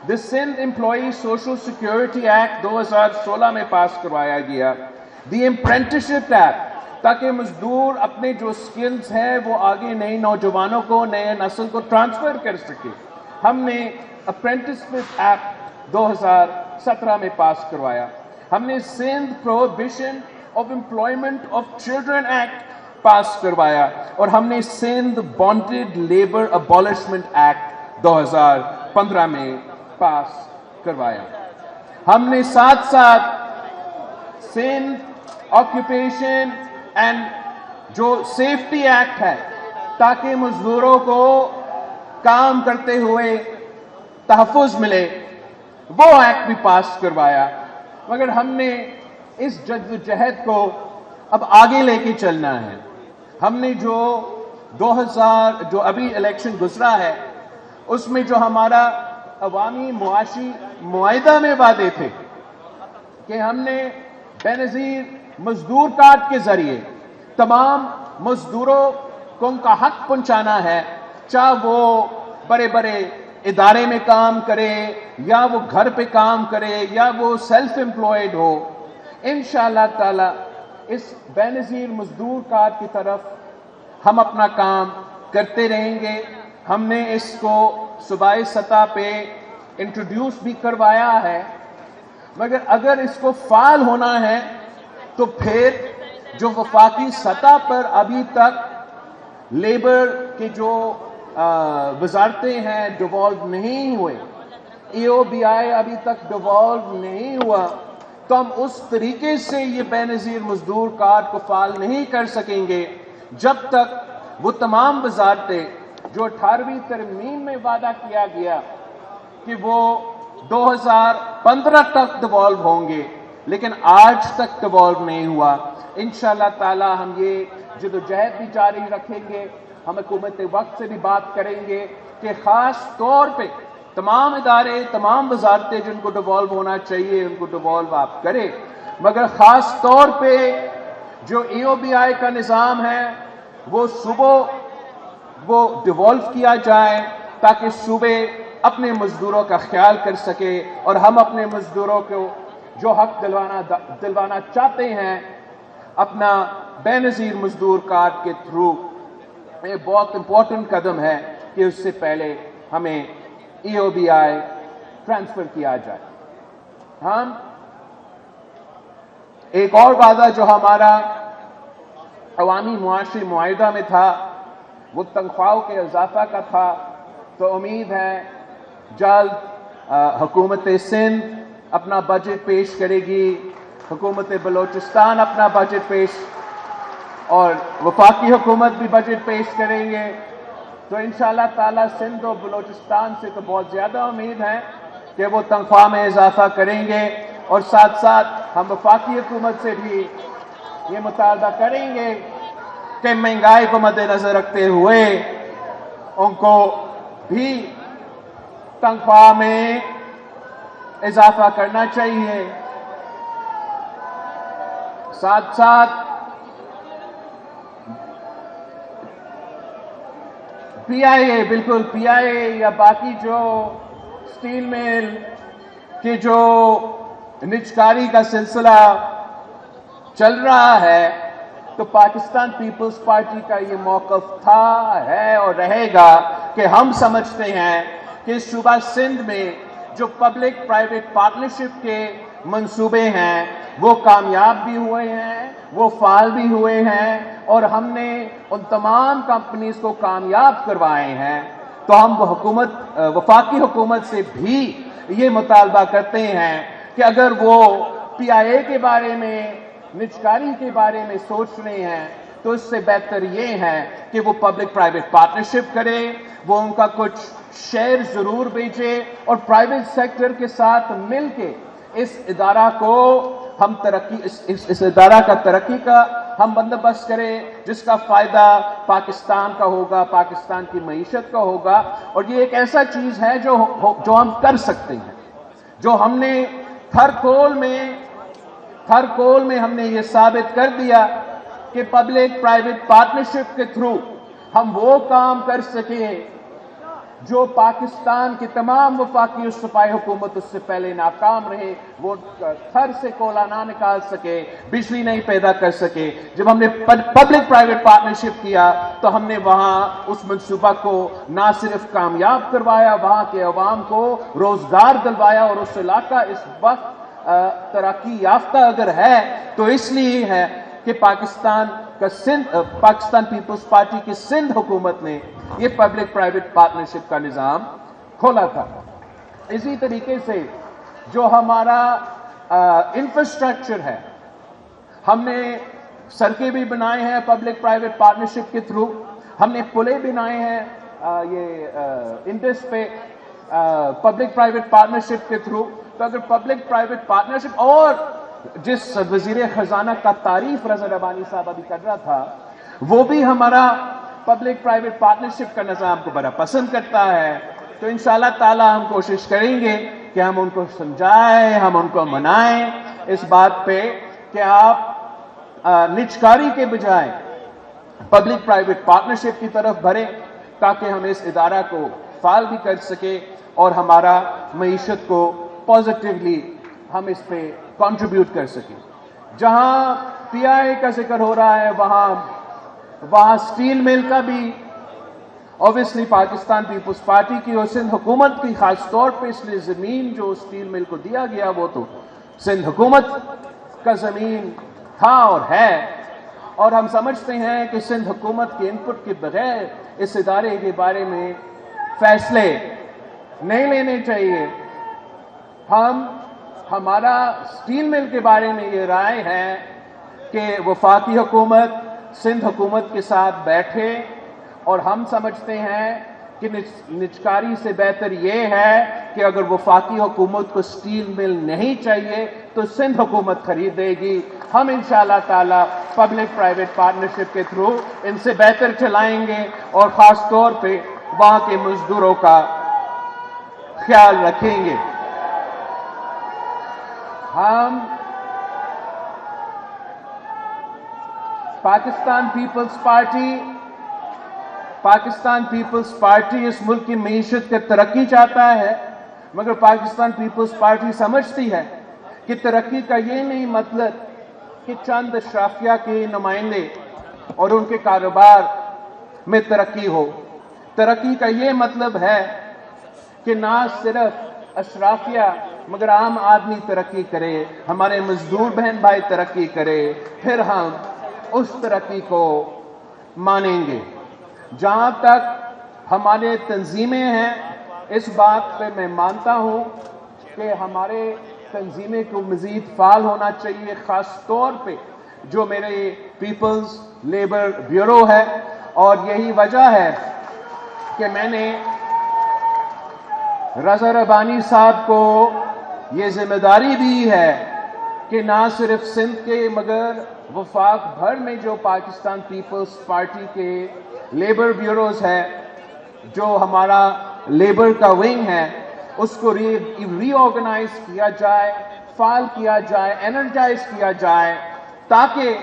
The Sindh Employee Social Security Act 2016 में pass करवाया गया। The Apprenticeship Act, ताकि मजदूर अपने जो स्किल्स हैं वो आगे नए नौजवानों को, नए नस्ल को ट्रांसफ़र कर सके। हमने अप्रेंटिसशिप एक्ट 2017 में पास करवाया। हमने Sindh prohibition of employment of children act pass करवाया, और हमने Sindh bonded labour abolishment act 2015 में पास करवाया। हमने साथ साथ सिंध ऑक्यूपेशन एंड जो सेफ्टी एक्ट है, ताकि मजदूरों को काम करते हुए तहफ़्फ़ुज़ मिले, वो एक्ट भी पास करवाया। मगर हमने इस जद्दोजहद को अब आगे लेके चलना है। हमने जो अभी इलेक्शन गुजरा है, उसमें जो हमारा अवामी मुआशी मुआहिदा में वादे थे कि हमने बेनज़ीर मजदूर कार्ड के जरिए तमाम मजदूरों को उनका हक पहुंचाना है, चाहे वो बड़े बड़े इदारे में काम करे या वो घर पे काम करे या वो सेल्फ एम्प्लॉयड हो। इंशाअल्लाह ताला इस बेनज़ीर मजदूर कार्ड की तरफ हम अपना काम करते रहेंगे। हमने इसको सूबाई सतह पे इंट्रोड्यूस भी करवाया है, मगर अगर इसको फाल होना है तो फिर जो वफाकी सतह पर अभी तक लेबर के जो वजारतें हैं डिवॉल्व नहीं हुए, EOBI अभी तक डिवॉल्व नहीं हुआ, तो हम उस तरीके से ये बेनज़ीर मजदूर कार्ड को फाल नहीं कर सकेंगे जब तक वो तमाम वजारतें जो 18वीं तरमीम में वादा किया गया कि वो 2015 तक डिवॉल्व होंगे, लेकिन आज तक डिवॉल्व नहीं हुआ। इंशाअल्लाह ताला हम ये जद्दोजहद भी जारी रखेंगे। हम हुकूमत वक्त से भी बात करेंगे कि ख़ास तौर पे तमाम इदारे, तमाम वजारतें जिनको डिवॉल्व होना चाहिए उनको डिवॉल्व आप करें, मगर ख़ास तौर पे जो EOBI का निज़ाम है वो सुबह वो डिवॉल्व किया जाए, ताकि सूबे अपने मजदूरों का ख्याल कर सके और हम अपने मजदूरों को जो हक दिलवाना चाहते हैं अपना बेनज़ीर मजदूर कार्ड के थ्रू, ये बहुत इंपॉर्टेंट कदम है कि उससे पहले हमें EOBI ट्रांसफ़र किया जाए। हम एक और वादा जो हमारा अवामी मुआशी मुआहिदा में था वो तनख्वाहों के इजाफा का था, तो उम्मीद है जल्द हुकूमत सिंध अपना बजट पेश करेगी, हुकूमत बलोचिस्तान अपना बजट पेश और वफाकी हुकूमत भी बजट पेश करेंगे। तो इंशाअल्लाह ताला सिंध और बलोचिस्तान से तो बहुत ज़्यादा उम्मीद है कि वो तनख्वाह में इजाफा करेंगे, और साथ साथ हम वफाकी हुकूमत से भी ये मुतालबा करेंगे कि महंगाई को मद्देनजर रखते हुए उनको भी तनख्वाह में इजाफा करना चाहिए। साथ साथ PIA, बिल्कुल PIA या बाकी जो स्टील मिल की जो निजकारी का सिलसिला चल रहा है, तो पाकिस्तान पीपल्स पार्टी का ये मौक़िफ़ था, है और रहेगा कि हम समझते हैं कि सूबा सिंध में जो पब्लिक प्राइवेट पार्टनरशिप के मंसूबे हैं वो कामयाब भी हुए हैं, वो फाल भी हुए हैं, और हमने उन तमाम कंपनीज को कामयाब करवाए हैं। तो हम वफाकी हुकूमत से भी ये मुतालबा करते हैं कि अगर वो PIA के बारे में, निजकारी के बारे में सोच रहे हैं, तो इससे बेहतर ये है कि वो पब्लिक प्राइवेट पार्टनरशिप करें, वो उनका कुछ शेयर ज़रूर बेचे और प्राइवेट सेक्टर के साथ मिलके इस इदारा को हम इस इदारा का तरक्की का हम बंदोबस्त करें, जिसका फ़ायदा पाकिस्तान का होगा, पाकिस्तान की मईशत का होगा। और ये एक ऐसा चीज़ है जो हम कर सकते हैं, जो हमने थरकोल में हमने ये साबित कर दिया कि पब्लिक प्राइवेट पार्टनरशिप के थ्रू हम वो काम कर सके جو پاکستان کی تمام وفاقی اور صوبائی حکومت اس سے پہلے ناکام رہے، وہ گھر سے کوئلہ نہ نکال سکے، بجلی نہیں پیدا کر سکے. جب ہم نے پبلک پرائیویٹ پارٹنرشپ کیا تو ہم نے وہاں اس منصوبہ کو نہ صرف کامیاب کروایا، وہاں کے عوام کو روزگار دلوایا، اور اس علاقہ اس وقت ترقی یافتہ اگر ہے تو اس لیے ہے کہ پاکستان پیپلز پارٹی کی سندھ حکومت نے یہ پبلک پرائیویٹ پارٹنرشپ کا نظام کھولا تھا. اسی طریقے سے جو ہمارا انفراسٹرکچر ہے، ہم نے سڑکیں بھی بنائے ہیں پبلک پرائیویٹ پارٹنرشپ کے تھرو، ہم نے پلے بنائے ہیں یہ انڈس پہ پبلک پرائیویٹ پارٹنرشپ کے تھرو. تو اگر پبلک پرائیویٹ پارٹنرشپ، اور جس وزیر خزانہ کا تعریف رضا ربانی صاحب ابھی کر رہا تھا، وہ بھی ہمارا پبلک پرائیویٹ پارٹنرشپ کا نظام کو بڑا پسند کرتا ہے. تو انشاءاللہ تعالی ہم کوشش کریں گے کہ ہم ان کو سمجھائیں، ہم ان کو منائیں اس بات پہ کہ آپ نجکاری کے بجائے پبلک پرائیویٹ پارٹنرشپ کی طرف بڑھیں، تاکہ ہم اس ادارہ کو فعال بھی کر سکیں اور ہمارا معیشت کو پازیٹیولی ہم اس پہ کنٹریبیوٹ کر سکیں. جہاں پی آئی کا ذکر ہو رہا ہے، وہاں سٹیل مل کا بھی اوبیسلی پاکستان پیپلز پارٹی کی اور سندھ حکومت کی، خاص طور پہ اس لیے زمین جو سٹیل مل کو دیا گیا وہ تو سندھ حکومت کا زمین تھا اور ہے، اور ہم سمجھتے ہیں کہ سندھ حکومت کے انپٹ کے بغیر اس ادارے کے بارے میں فیصلے نہیں لینے چاہیے. ہمارا سٹیل مل کے بارے میں یہ رائے ہے کہ وفاقی حکومت سندھ حکومت کے ساتھ بیٹھے، اور ہم سمجھتے ہیں کہ نجکاری سے بہتر یہ ہے کہ اگر وفاقی حکومت کو سٹیل مل نہیں چاہیے تو سندھ حکومت خریدے گی. ہم انشاءاللہ تعالی پبلک پرائیویٹ پارٹنرشپ کے تھرو ان سے بہتر چلائیں گے، اور خاص طور پہ وہاں کے مزدوروں کا خیال رکھیں گے. ہم پاکستان پیپلز پارٹی اس ملک کی معیشت کی ترقی چاہتا ہے، مگر پاکستان پیپلز پارٹی سمجھتی ہے کہ ترقی کا یہ نہیں مطلب کہ چند اشرافیہ کے نمائندے اور ان کے کاروبار میں ترقی ہو. ترقی کا یہ مطلب ہے کہ نہ صرف اشرافیہ مگر عام آدمی ترقی کرے، ہمارے مزدور بہن بھائی ترقی کرے، پھر ہم اس ترقی کو مانیں گے. جہاں تک ہمارے تنظیمیں ہیں، اس بات پہ میں مانتا ہوں کہ ہمارے تنظیمیں کو مزید فعال ہونا چاہیے، خاص طور پہ جو میرے پیپلز لیبر بیورو ہے. اور یہی وجہ ہے کہ میں نے رضا ربانی صاحب کو یہ ذمہ داری دی ہے کہ نہ صرف سندھ کے مگر وفاق بھر میں جو پاکستان پیپلز پارٹی کے لیبر بیوروز ہے، جو ہمارا لیبر کا ونگ ہے، اس کو ری آرگنائز کیا جائے، فعال کیا جائے، انرجائز کیا جائے، تاکہ